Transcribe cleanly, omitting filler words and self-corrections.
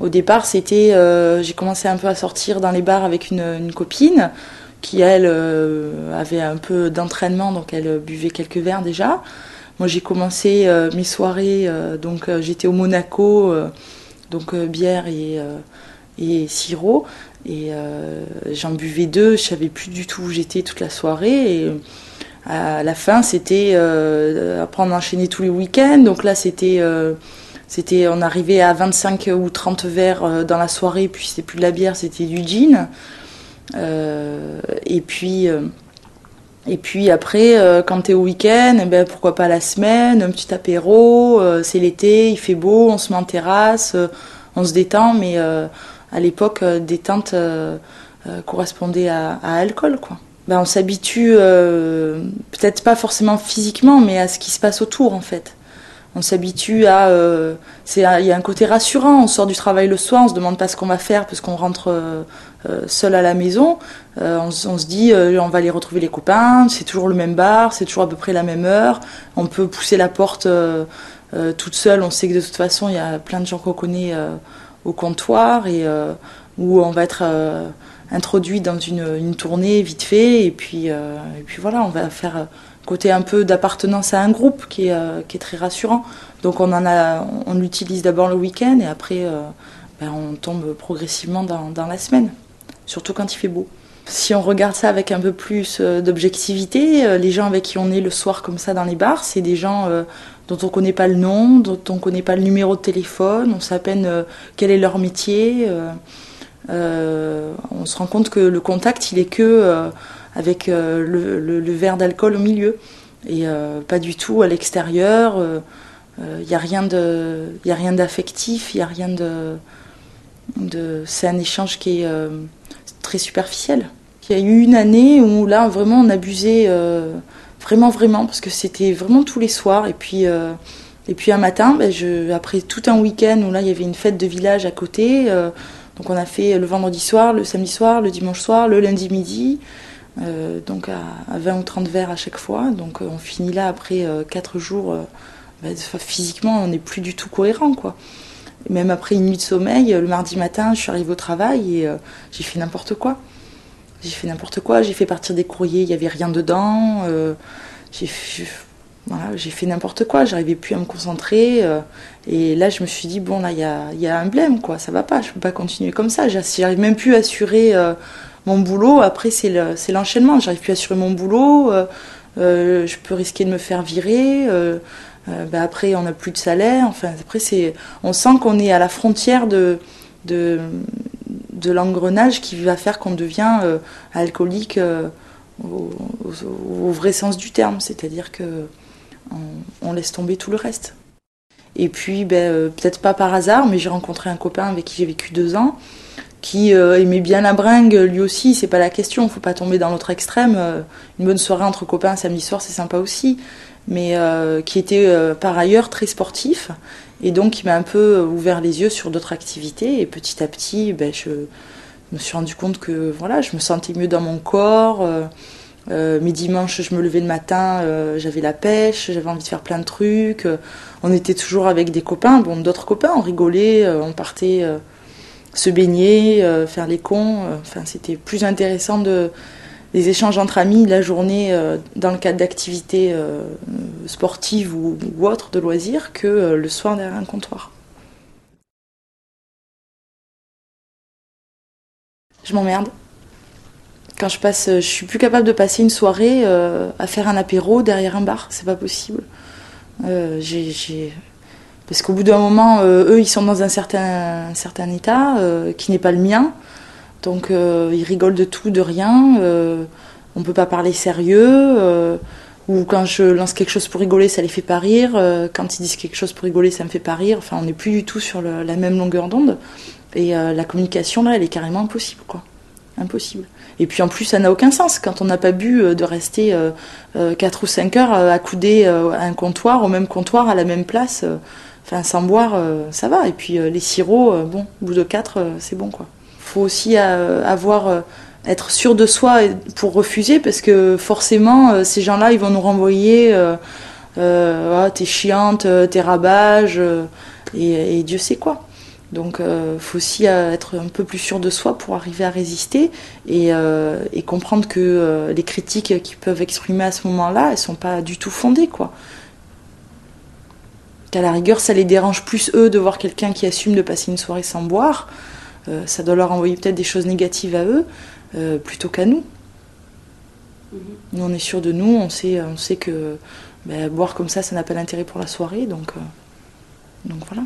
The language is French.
Au départ, c'était, j'ai commencé un peu à sortir dans les bars avec une copine qui, elle, avait un peu d'entraînement, donc elle buvait quelques verres déjà. Moi, j'ai commencé mes soirées, donc j'étais au Monaco, donc bière et sirop. Et j'en buvais 2, je savais plus du tout où j'étais toute la soirée. Et à la fin, c'était après on enchaînait tous les week-ends. Donc là, on arrivait à 25 ou 30 verres dans la soirée. Puis c'était plus de la bière, c'était du gin. Et puis après, quand t'es au week-end, eh ben pourquoi pas la semaine, un petit apéro. C'est l'été, il fait beau, on se met en terrasse, on se détend. Mais à l'époque, détente correspondait à alcool, quoi. Ben, on s'habitue, peut-être pas forcément physiquement, mais à ce qui se passe autour, en fait. On s'habitue à... il y a un côté rassurant, on sort du travail le soir, on se demande pas ce qu'on va faire parce qu'on rentre seul à la maison. On se dit, on va aller retrouver les copains, c'est toujours le même bar, c'est toujours à peu près la même heure. On peut pousser la porte toute seule, on sait que de toute façon, il y a plein de gens qu'on connaît au comptoir et où on va être introduit dans une tournée vite fait. Et puis voilà, on va faire... côté un peu d'appartenance à un groupe qui est très rassurant. Donc on l'utilise d'abord le week-end et après on tombe progressivement dans la semaine, surtout quand il fait beau. Si on regarde ça avec un peu plus d'objectivité, les gens avec qui on est le soir comme ça dans les bars, c'est des gens dont on ne connaît pas le nom, dont on ne connaît pas le numéro de téléphone, on sait à peine quel est leur métier. On se rend compte que le contact, il est que... avec le verre d'alcool au milieu et pas du tout à l'extérieur. Il n'y a rien d'affectif, il n'y a rien c'est un échange qui est très superficiel. Il y a eu une année où là vraiment on abusait vraiment parce que c'était vraiment tous les soirs et puis un matin, après tout un week-end où là il y avait une fête de village à côté, donc on a fait le vendredi soir, le samedi soir, le dimanche soir, le lundi midi. Donc à 20 ou 30 verres à chaque fois. Donc on finit là après 4 jours. Physiquement, on n'est plus du tout cohérent, quoi. Et même après une nuit de sommeil, le mardi matin, je suis arrivée au travail et j'ai fait n'importe quoi. J'ai fait partir des courriers, il n'y avait rien dedans. J'ai fait n'importe quoi, j'arrivais plus à me concentrer. Et là, je me suis dit, bon, là, il y a un blême, quoi. Ça va pas, je peux pas continuer comme ça. J'arrive même plus à assurer... mon boulot, après c'est l'enchaînement, j'arrive plus à assurer mon boulot, je peux risquer de me faire virer, après on n'a plus de salaire, enfin après on sent qu'on est à la frontière de l'engrenage qui va faire qu'on devient alcoolique au vrai sens du terme, c'est-à-dire que on laisse tomber tout le reste. Et puis peut-être pas par hasard, mais j'ai rencontré un copain avec qui j'ai vécu 2 ans, qui aimait bien la bringue, lui aussi, c'est pas la question, faut pas tomber dans l'autre extrême. Une bonne soirée entre copains samedi soir, c'est sympa aussi, mais qui était par ailleurs très sportif, et donc il m'a un peu ouvert les yeux sur d'autres activités, et petit à petit, je me suis rendu compte que voilà, je me sentais mieux dans mon corps. Mes dimanches, je me levais le matin, j'avais la pêche, j'avais envie de faire plein de trucs. On était toujours avec des copains, d'autres copains, on rigolait, on partait... se baigner, faire les cons, c'était plus intéressant des échanges entre amis la journée dans le cadre d'activités sportives ou autres de loisirs que le soir derrière un comptoir. Je m'emmerde. Quand je suis plus capable de passer une soirée à faire un apéro derrière un bar, c'est pas possible. Parce qu'au bout d'un moment, eux, ils sont dans un certain état qui n'est pas le mien. Donc, ils rigolent de tout, de rien. On ne peut pas parler sérieux. Ou quand je lance quelque chose pour rigoler, ça les fait pas rire. Quand ils disent quelque chose pour rigoler, ça me fait pas rire. Enfin, on n'est plus du tout sur la même longueur d'onde. Et la communication, là, elle est carrément impossible, quoi. Impossible. Et puis en plus, ça n'a aucun sens quand on n'a pas bu de rester 4 ou 5 heures accoudés à un comptoir, au même comptoir, à la même place. Sans boire, ça va. Et puis les sirops, au bout de 4, c'est bon, quoi. Faut aussi être sûr de soi pour refuser, parce que forcément, ces gens-là, ils vont nous renvoyer t'es chiante, t'es rabage, et Dieu sait quoi. Donc faut aussi être un peu plus sûr de soi pour arriver à résister et comprendre que les critiques qu'ils peuvent exprimer à ce moment-là, elles sont pas du tout fondées, quoi. Qu'à la rigueur, ça les dérange plus eux de voir quelqu'un qui assume de passer une soirée sans boire. Ça doit leur envoyer peut-être des choses négatives à eux plutôt qu'à nous. Nous, on est sûr de nous, on sait que boire comme ça n'a pas d'intérêt pour la soirée, donc voilà.